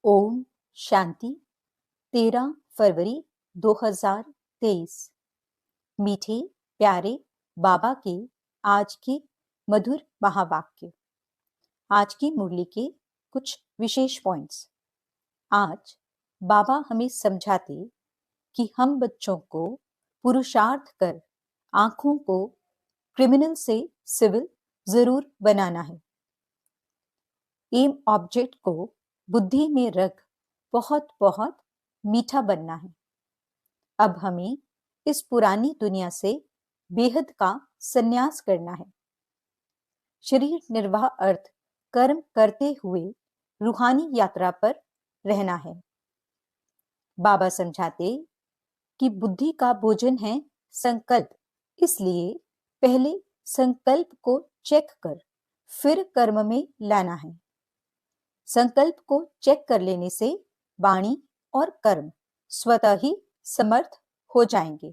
ओम शांति। 13 फरवरी 2023। मीठे प्यारे बाबा के आज के मधुर महावाक्य। आज की मुरली के कुछ विशेष पॉइंट्स। आज बाबा हमें समझाते कि हम बच्चों को पुरुषार्थ कर आंखों को क्रिमिनल से सिविल जरूर बनाना है। एम ऑब्जेक्ट को बुद्धि में रख बहुत बहुत मीठा बनना है। अब हमें इस पुरानी दुनिया से बेहद का संन्यास करना है। शरीर निर्वाह अर्थ कर्म करते हुए रूहानी यात्रा पर रहना है। बाबा समझाते कि बुद्धि का भोजन है संकल्प, इसलिए पहले संकल्प को चेक कर फिर कर्म में लाना है। संकल्प को चेक कर लेने से वाणी और कर्म स्वतः ही समर्थ हो जाएंगे।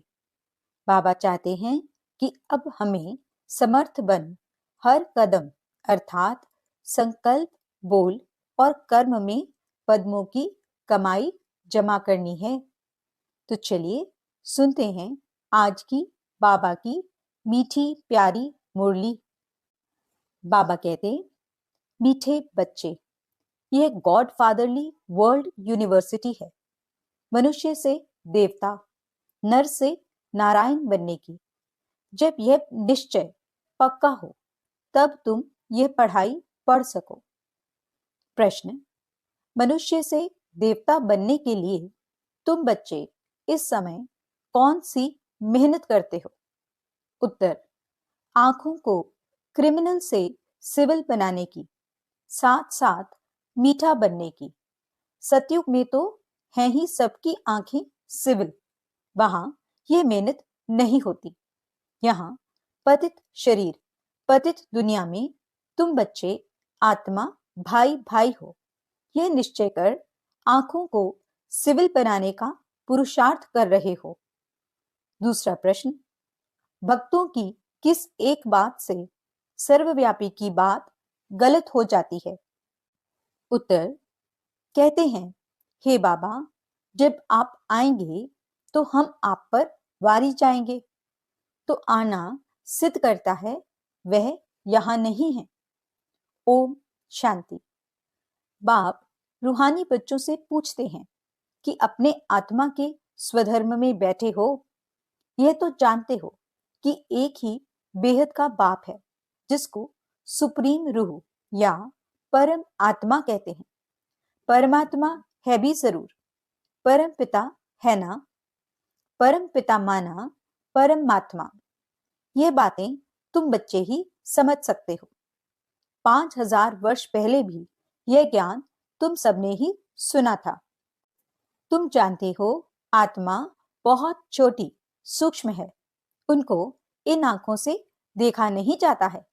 बाबा चाहते हैं कि अब हमें समर्थ बन हर कदम अर्थात संकल्प, बोल और कर्म में पद्मों की कमाई जमा करनी है। तो चलिए सुनते हैं आज की बाबा की मीठी प्यारी मुरली। बाबा कहते, मीठे बच्चे, यह गॉड फादरली वर्ल्ड यूनिवर्सिटी है। मनुष्य से देवता, नर से नारायण बनने की जब यह निश्चय पक्का हो तब तुम यह पढ़ाई पढ़ सको। प्रश्न, मनुष्य से देवता बनने के लिए तुम बच्चे इस समय कौन सी मेहनत करते हो? उत्तर, आंखों को क्रिमिनल से सिविल बनाने की, साथ साथ मीठा बनने की। सतयुग में तो है ही सबकी आंखें सिविल, वहां यह मेहनत नहीं होती। यहाँ पतित शरीर, पतित दुनिया में तुम बच्चे आत्मा भाई भाई हो, यह निश्चय कर आंखों को सिविल बनाने का पुरुषार्थ कर रहे हो। दूसरा प्रश्न, भक्तों की किस एक बात से सर्वव्यापी की बात गलत हो जाती है? उत्तर, कहते हैं, हे बाबा, जब आप आएंगे तो हम आप पर वारी जाएंगे। तो आना सिद्ध करता है वह यहां नहीं है। ओम शांति। बाप रूहानी बच्चों से पूछते हैं कि अपने आत्मा के स्वधर्म में बैठे हो? यह तो जानते हो कि एक ही बेहद का बाप है जिसको सुप्रीम रूह या परम आत्मा कहते हैं। परमात्मा है भी जरूर, परम पिता है ना? परम पिता माना परमात्मा। ये बातें तुम बच्चे ही समझ सकते हो। 5000 वर्ष पहले भी यह ज्ञान तुम सबने ही सुना था। तुम जानते हो आत्मा बहुत छोटी सूक्ष्म है, उनको इन आंखों से देखा नहीं जाता है।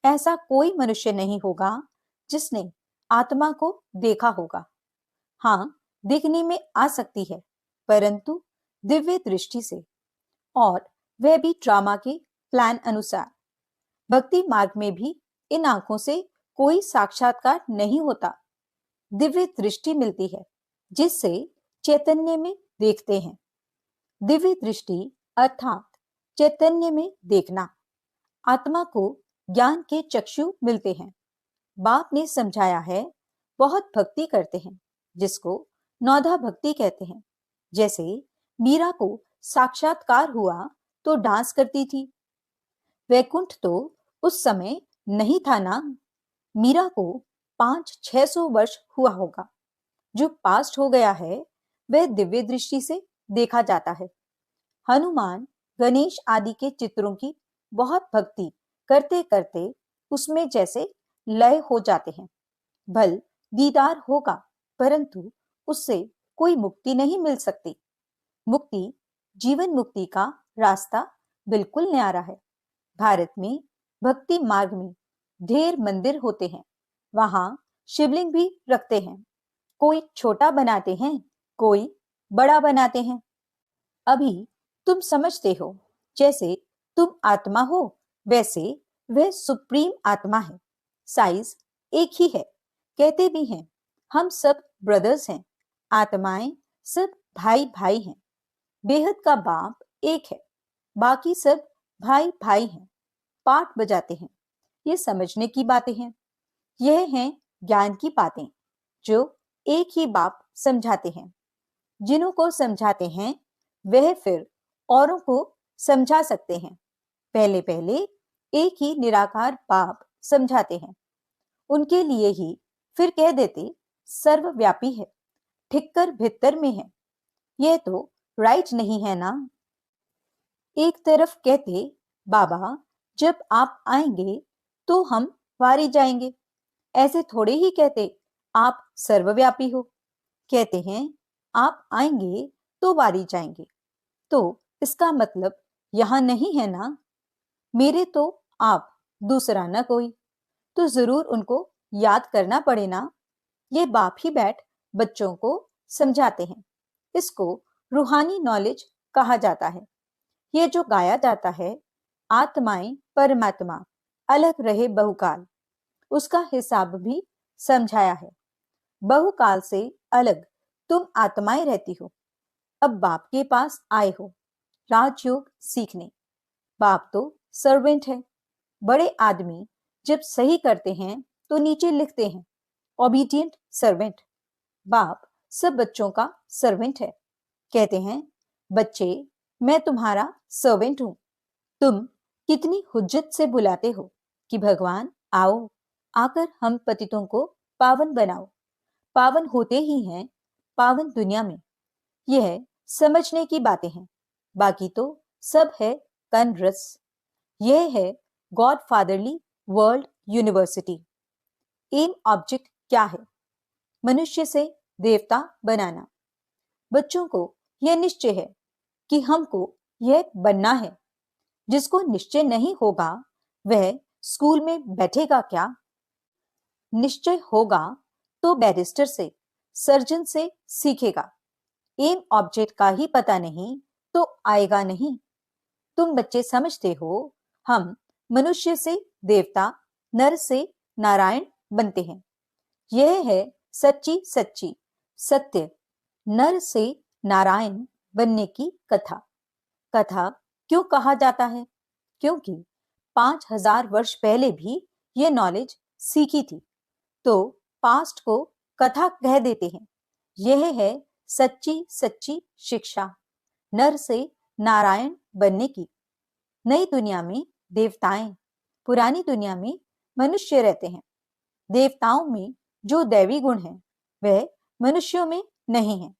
ऐसा कोई मनुष्य नहीं होगा जिसने आत्मा को देखा होगा। हाँ, देखने में आ सकती है, परंतु दिव्य दृष्टि से, और वह भी ड्रामा के प्लान अनुसार। भक्ति मार्ग में भी इन आंखों से कोई साक्षात्कार नहीं होता। दिव्य दृष्टि मिलती है जिससे चैतन्य में देखते हैं। दिव्य दृष्टि अर्थात चैतन्य में देखना। आत्मा को ज्ञान के चक्षु मिलते हैं। बाप ने समझाया है, बहुत भक्ति करते हैं जिसको नौधा भक्ति कहते हैं। जैसे मीरा को साक्षात्कार हुआ तो डांस करती थी। वैकुंठ तो उस समय नहीं था ना। मीरा को 500-600 वर्ष हुआ होगा। जो पास्ट हो गया है वह दिव्य दृष्टि से देखा जाता है। हनुमान, गणेश आदि के चित्रों की बहुत भक्ति करते करते उसमें जैसे लय हो जाते हैं। भल दीदार होगा, परंतु उससे कोई मुक्ति नहीं मिल सकती। मुक्ति, जीवन मुक्ति का रास्ता बिल्कुल न्यारा है। भारत में भक्ति मार्ग में ढेर मंदिर होते हैं, वहां शिवलिंग भी रखते हैं। कोई छोटा बनाते हैं, कोई बड़ा बनाते हैं। अभी तुम समझते हो जैसे तुम आत्मा हो, वैसे वह सुप्रीम आत्मा है। साइज एक ही है, कहते भी हैं हम सब ब्रदर्स हैं, आत्माएं सब भाई भाई हैं। बेहद का बाप एक है, बाकी सब भाई भाई हैं, पाठ बजाते हैं। ये समझने की बातें हैं। यह हैं ज्ञान की बातें जो एक ही बाप समझाते हैं। जिन्हों को समझाते हैं वह फिर औरों को समझा सकते हैं। पहले पहले एक ही निराकार बाप समझाते हैं। उनके लिए ही फिर कह देते सर्वव्यापी है, ठिक्कर भीतर में है। यह तो राइट नहीं है ना। एक तरफ कहते बाबा जब आप आएंगे तो हम वारी जाएंगे, ऐसे थोड़े ही कहते आप सर्वव्यापी हो। कहते हैं आप आएंगे तो वारी जाएंगे, तो इसका मतलब यहां नहीं है ना। मेरे तो आप, दूसरा ना कोई, तो जरूर उनको याद करना पड़े ना। ये बाप ही बैठ बच्चों को समझाते हैं। इसको रूहानी नॉलेज कहा जाता है। ये जो गाया जाता है आत्माएं परमात्मा अलग रहे बहुकाल, उसका हिसाब भी समझाया है। बहुकाल से अलग तुम आत्माएं रहती हो। अब बाप के पास आए हो राजयोग सीखने। बाप तो सर्वेंट है। बड़े आदमी जब सही करते हैं तो नीचे लिखते हैं ओबीडियंट सर्वेंट। बाप सब बच्चों का सर्वेंट है। कहते हैं बच्चे मैं तुम्हारा सर्वेंट हूं। तुम कितनी हुज्जत से बुलाते हो कि भगवान आओ, आकर हम पतितों को पावन बनाओ। पावन होते ही हैं पावन दुनिया में। यह समझने की बातें हैं। बाकी तो सब है कन रस। यह है God Fatherly World University. Aim object क्या है? मनुष्य से देवता बनाना। बच्चों को यह निश्चय है कि हमको यह बनना है। जिसको निश्चय नहीं होगा वह स्कूल में बैठेगा क्या? निश्चय होगा तो बैरिस्टर से, सर्जन से सीखेगा। एम ऑब्जेक्ट का ही पता नहीं तो आएगा नहीं। तुम बच्चे समझते हो हम मनुष्य से देवता, नर से नारायण बनते हैं। यह है सच्ची सच्ची सत्य नर से नारायण बनने की कथा। कथा क्यों कहा जाता है? क्योंकि 5000 वर्ष पहले भी यह नॉलेज सीखी थी, तो पास्ट को कथा कह देते हैं। यह है सच्ची सच्ची शिक्षा नर से नारायण बनने की। नई दुनिया में देवताएं, पुरानी दुनिया में मनुष्य रहते हैं। देवताओं में जो दैवी गुण है वह मनुष्यों में नहीं है।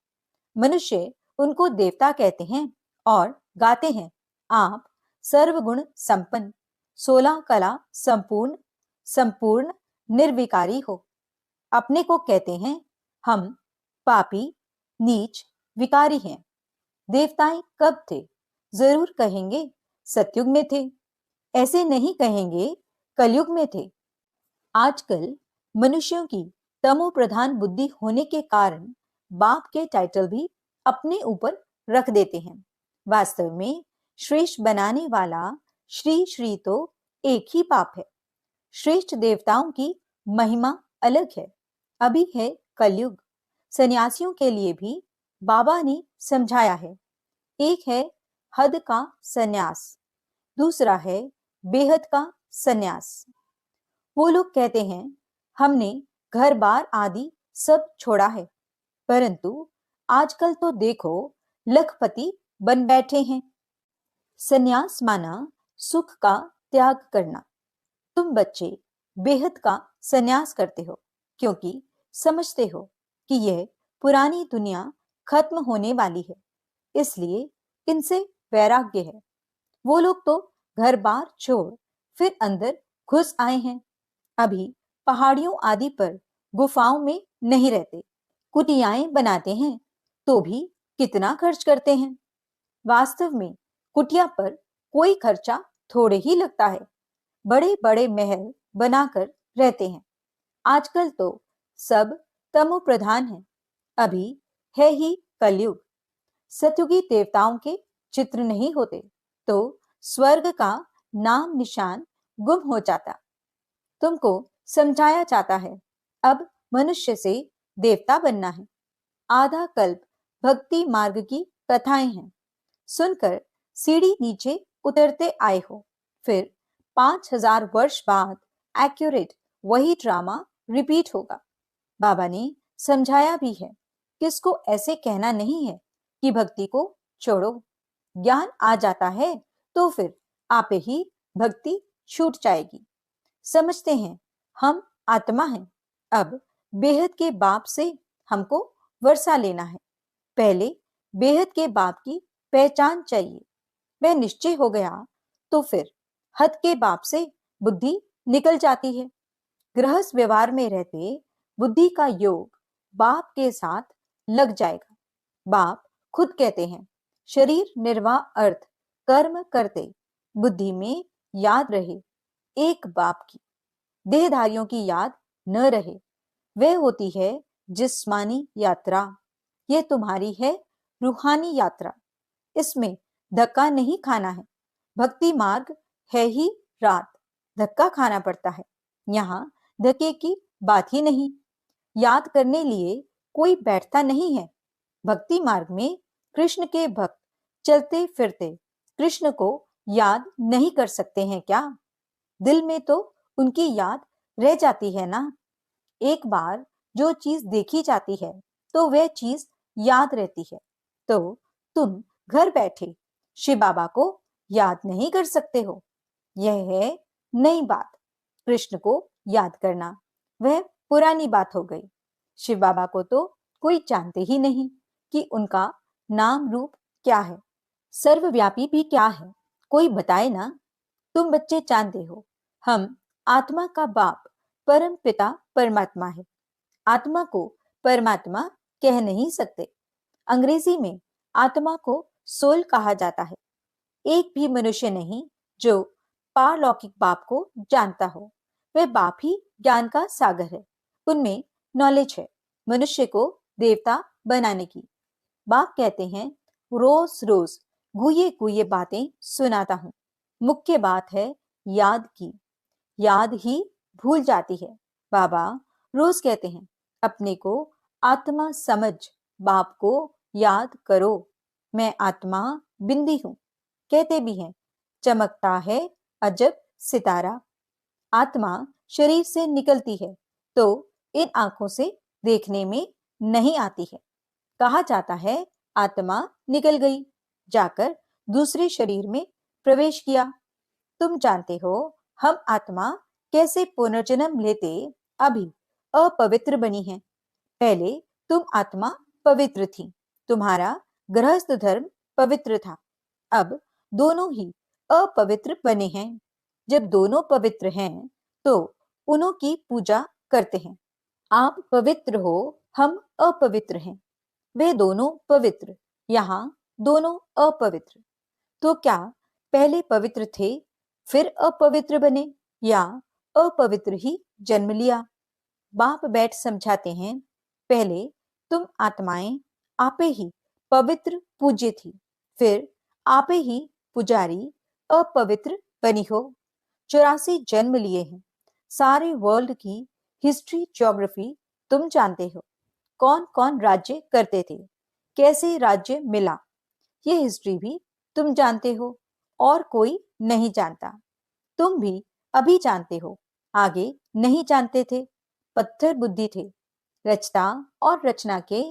मनुष्य उनको देवता कहते हैं और गाते हैं आप सर्वगुण संपन्न, 16 कला संपूर्ण, संपूर्ण निर्विकारी हो। अपने को कहते हैं हम पापी, नीच, विकारी हैं। देवताएं कब थे? जरूर कहेंगे सतयुग में थे। ऐसे नहीं कहेंगे कलयुग में थे। आजकल मनुष्यों की तमो प्रधान बुद्धि होने के कारण बाप के टाइटल भी अपने ऊपर रख देते हैं। वास्तव में श्रेष्ठ बनाने वाला श्री श्री तो एक ही बाप है। श्रेष्ठ देवताओं की महिमा अलग है। अभी है कलयुग। सन्यासियों के लिए भी बाबा ने समझाया है। एक है हद का सन्यास, दूसरा है बेहद का सन्यास। वो लोग कहते हैं हमने घर बार आदि सब छोड़ा है, परंतु आजकल तो देखो लखपति बन बैठे हैं। सन्यास माना सुख का त्याग करना। तुम बच्चे बेहद का सन्यास करते हो क्योंकि समझते हो कि यह पुरानी दुनिया खत्म होने वाली है, इसलिए इनसे वैराग्य है। वो लोग तो घर बार छोड़ फिर अंदर घुस आए हैं। अभी पहाड़ियों आदि पर गुफाओं में नहीं रहते, कुटियाएं बनाते हैं तो भी कितना खर्च करते हैं। वास्तव में कुटिया पर कोई खर्चा थोड़े ही लगता है। बड़े बड़े महल बनाकर रहते हैं। आजकल तो सब तमो प्रधान है। अभी है ही कलयुग। सतयुगी देवताओं के चित्र नहीं होते तो स्वर्ग का नाम निशान गुम हो जाता। तुमको समझाया जाता है अब मनुष्य से देवता बनना है। आधा कल्प भक्ति मार्ग की कथाएं हैं। सुनकर सीढ़ी नीचे उतरते आए हो। फिर 5000 वर्ष बाद एक्यूरेट वही ड्रामा रिपीट होगा। बाबा ने समझाया भी है, किसको ऐसे कहना नहीं है कि भक्ति को छोड़ो। ज्ञान आ जाता है तो फिर आपे ही भक्ति छूट जाएगी। समझते हैं हम आत्मा हैं। अब बेहद के बाप से हमको वर्षा लेना है। पहले बेहद के बाप की पहचान चाहिए। वह निश्चय हो गया तो फिर हद के बाप से बुद्धि निकल जाती है। गृहस्थ व्यवहार में रहते बुद्धि का योग बाप के साथ लग जाएगा। बाप खुद कहते हैं, शरीर निर्वाह अर्थ कर्म करते बुद्धि में याद रहे एक बाप की। देहधारियों की याद न रहे, वह होती है जिस्मानी यात्रा। यह तुम्हारी है रूहानी यात्रा। इसमें धक्का नहीं खाना है। भक्ति मार्ग है ही रात, धक्का खाना पड़ता है। यहाँ धक्के की बात ही नहीं। याद करने लिए कोई बैठता नहीं है। भक्ति मार्ग में कृष्ण के भक्त चलते फिरते कृष्ण को याद नहीं कर सकते हैं क्या? दिल में तो उनकी याद रह जाती है ना। एक बार जो चीज देखी जाती है तो वह चीज याद रहती है। तो तुम घर बैठे शिव बाबा को याद नहीं कर सकते हो। यह है नई बात। कृष्ण को याद करना वह पुरानी बात हो गई। शिव बाबा को तो कोई जानते ही नहीं कि उनका नाम रूप क्या है, सर्वव्यापी भी क्या है। कोई बताए ना। तुम बच्चे जानते हो, हम आत्मा का बाप परम पिता परमात्मा है। आत्मा को परमात्मा कह नहीं सकते। अंग्रेजी में आत्मा को सोल कहा जाता है। एक भी मनुष्य नहीं जो पारलौकिक बाप को जानता हो। वह बाप ही ज्ञान का सागर है। उनमें नॉलेज है मनुष्य को देवता बनाने की। बाप कहते हैं, रोज रोज गुये गुये बातें सुनाता हूं। मुख्य बात है याद की। याद ही भूल जाती है। बाबा रोज कहते हैं, अपने को आत्मा समझ बाप को याद करो। मैं आत्मा बिंदी हूं। कहते भी हैं, चमकता है अजब सितारा। आत्मा शरीर से निकलती है तो इन आंखों से देखने में नहीं आती है। कहा जाता है आत्मा निकल गई, जाकर दूसरे शरीर में प्रवेश किया। तुम जानते हो हम आत्मा कैसे पुनर्जन्म लेते अभी अपवित्र बनी है। पहले तुम आत्मा पवित्र थी। तुम्हारा गृहस्थ धर्म पवित्र था। अब दोनों ही अपवित्र बने हैं। जब दोनों पवित्र हैं तो उन्हों की पूजा करते हैं। आप पवित्र हो, हम अपवित्र हैं। वे दोनों पवित्र, यहाँ दोनों अपवित्र। तो क्या पहले पवित्र थे फिर अपवित्र बने या अपवित्र ही जन्म लिया? बाप बैठ समझाते हैं, पहले तुम आत्माएं आपे ही पवित्र पूज्य थी, फिर आपे ही पुजारी अपवित्र बनी हो। 84 जन्म लिए हैं। सारे वर्ल्ड की हिस्ट्री ज्योग्राफी तुम जानते हो। कौन कौन राज्य करते थे, कैसे राज्य मिला, ये हिस्ट्री भी तुम जानते हो और कोई नहीं जानता। तुम भी अभी जानते हो, आगे नहीं जानते थे। पत्थर बुद्धि थे। रचता और रचना के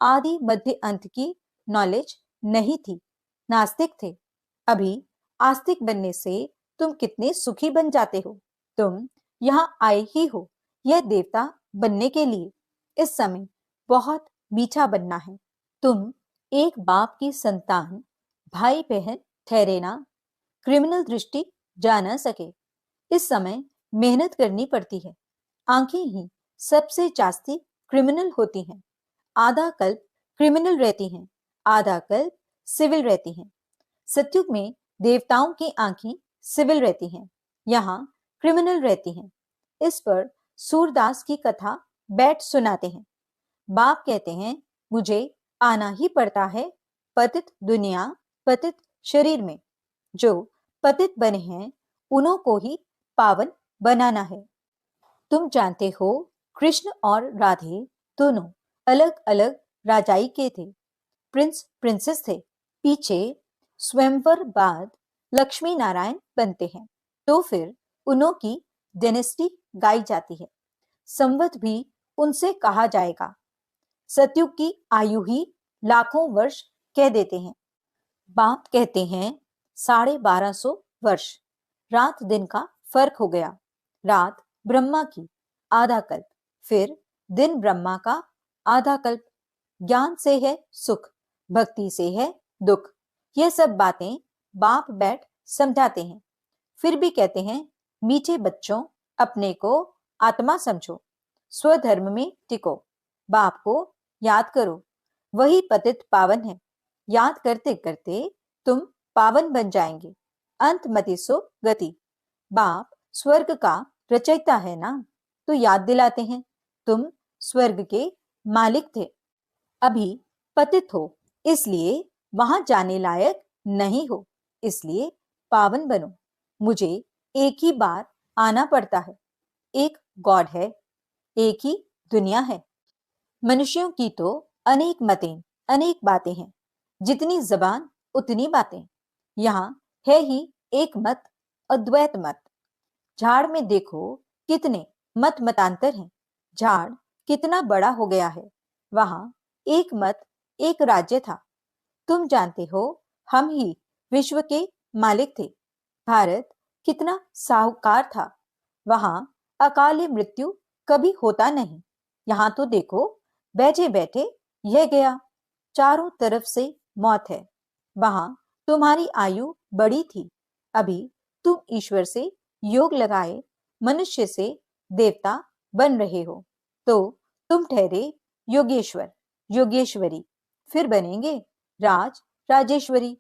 आदि मध्य अंत की नॉलेज नहीं थी। नास्तिक थे। अभी आस्तिक बनने से तुम कितने सुखी बन जाते हो। तुम यहाँ आए ही हो यह देवता बनने के लिए। इस समय बहुत मीठा बनना है। तुम एक बाप की संतान भाई बहन ठहरे ना। क्रिमिनल दृष्टि जा न सके। इस समय मेहनत करनी पड़ती है। आंखें ही सबसे जास्ती क्रिमिनल होती हैं। आधा कल्प क्रिमिनल रहती हैं, आधा कल्प सिविल रहती हैं। सत्युग में देवताओं की आंखें सिविल रहती हैं, यहाँ क्रिमिनल रहती हैं। इस पर सूरदास की कथा बैठ सुनाते हैं। बाप कहते हैं, मुझे आना ही पड़ता है पतित दुनिया पतित शरीर में। जो पतित बने हैं उन्हों को ही पावन बनाना है। तुम जानते हो कृष्ण और राधे दोनों अलग अलग राजाई के थे, प्रिंस प्रिंसेस थे। पीछे स्वयंवर बाद लक्ष्मी नारायण बनते हैं, तो फिर उन्हों की डेनेस्टी गाई जाती है। संवत भी उनसे कहा जाएगा। सतयुग की आयु ही लाखों वर्ष कह देते हैं। बाप कहते हैं 1250 वर्ष। रात दिन का फर्क हो गया। रात ब्रह्मा की आधा कल्प, फिर दिन ब्रह्मा का आधा कल्प। ज्ञान से है सुख, भक्ति से है दुख। ये सब बातें बाप बैठ समझाते हैं। फिर भी कहते हैं, मीठे बच्चों, अपने को आत्मा समझो, स्वधर्म में टिको, बाप को याद करो, वही पतित पावन है। याद करते करते तुम पावन बन जाएंगे। अंत मति सो गति। बाप स्वर्ग का रचयिता है ना, तो याद दिलाते हैं, तुम स्वर्ग के मालिक थे, अभी पतित हो, इसलिए वहां जाने लायक नहीं हो, इसलिए पावन बनो। मुझे एक ही बार आना पड़ता है। एक गॉड है, एक ही दुनिया है। मनुष्यों की तो अनेक मतें, अनेक बातें हैं। जितनी जबान उतनी बातें। यहाँ है ही एक मत, अद्वैत मत। झाड़ में देखो कितने मत मतांतर हैं। झाड़ कितना बड़ा हो गया है। वहां एक मत, एक राज्य था। तुम जानते हो, हम ही विश्व के मालिक थे। भारत कितना साहूकार था। वहां अकाल मृत्यु कभी होता नहीं। यहाँ तो देखो, बैठे बैठे यह गया, चारों तरफ से मौत है। वहां तुम्हारी आयु बड़ी थी, अभी तुम ईश्वर से योग लगाए मनुष्य से देवता बन रहे हो, तो तुम ठहरे योगेश्वर, योगेश्वरी, फिर बनेंगे राज, राजेश्वरी।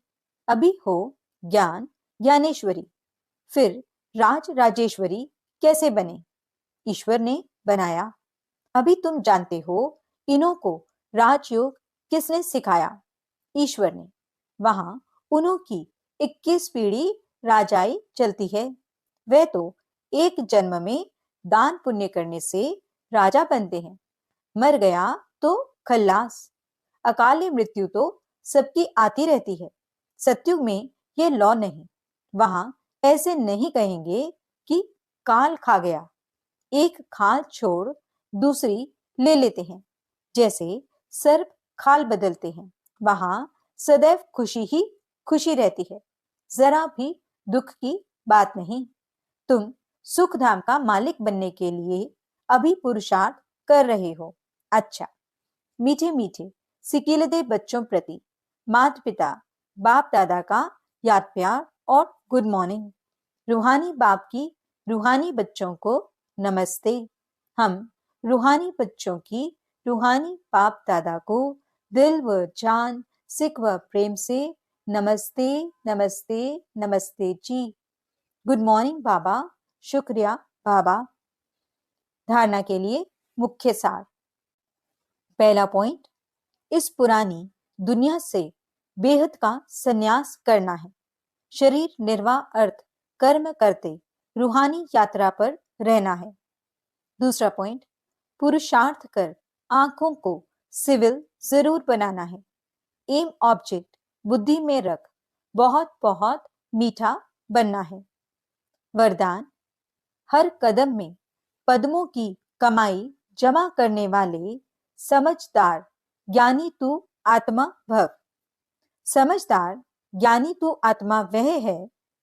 अभी हो ज्ञान, ज्ञानेश्वरी, फिर राज, राजेश्वरी कैसे बने? ईश्वर ने बनाया। अभी तुम जानते हो, इन्हों को राजयोग किसने सिखाया? ईश्वर ने। वहां उन्हों की 21 पीढ़ी राजाई चलती है। वह तो एक जन्म में दान पुण्य करने से राजा बनते हैं। मर गया तो खल्लास। अकाल मृत्यु तो सबकी आती रहती है। सतयुग में ये लॉ नहीं। वहां ऐसे नहीं कहेंगे कि काल खा गया। एक खाल छोड़ दूसरी ले लेते हैं, जैसे सर्प खाल बदलते हैं। वहां सदैव खुशी ही खुशी रहती है, जरा भी दुख की बात नहीं। तुम सुख धाम का मालिक बनने के लिए अभी पुरुषार्थ कर रहे हो। अच्छा, मीठे मीठे सिकीलदे बच्चों प्रति माता पिता बाप दादा का याद प्यार और गुड मॉर्निंग। रूहानी बाप की रूहानी बच्चों को नमस्ते। हम रूहानी बच्चों की रूहानी बाप दादा को दिल व जान, सिक व प्रेम से नमस्ते, नमस्ते, नमस्ते जी। गुड मॉर्निंग बाबा, शुक्रिया बाबा। धारणा के लिए मुख्य सार। पहला पॉइंट, इस पुरानी दुनिया से बेहद का संन्यास करना है। शरीर निर्वाह अर्थ कर्म करते रूहानी यात्रा पर रहना है। दूसरा पॉइंट, पुरुषार्थ कर आंखों को सिविल जरूर बनाना है। एम ऑब्जेक्ट बुद्धि में रख बहुत बहुत मीठा बनना है। वरदान, हर कदम में पद्मों की कमाई जमा करने वाले समझदार ज्ञानी तू आत्मा भव। समझदार ज्ञानी तू आत्मा वह है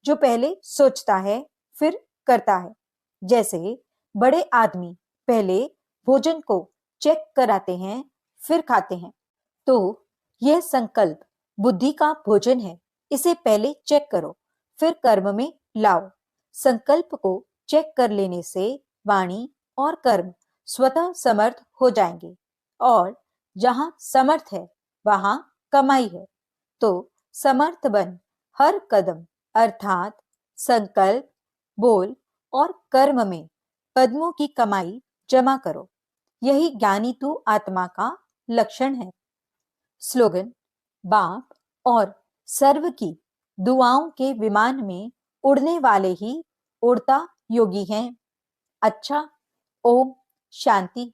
जो पहले सोचता है फिर करता है। जैसे बड़े आदमी पहले भोजन को चेक कराते हैं फिर खाते हैं, तो यह संकल्प बुद्धि का भोजन है। इसे पहले चेक करो फिर कर्म में लाओ। संकल्प को चेक कर लेने से वाणी और कर्म स्वतः समर्थ हो जाएंगे, और जहां समर्थ है वहां कमाई है। तो समर्थ बन हर कदम अर्थात संकल्प, बोल और कर्म में पद्मों की कमाई जमा करो। यही ज्ञानी तू आत्मा का लक्षण है। स्लोगन, बाप और सर्व की दुआओं के विमान में उड़ने वाले ही उड़ता योगी हैं। अच्छा, ओम शांति।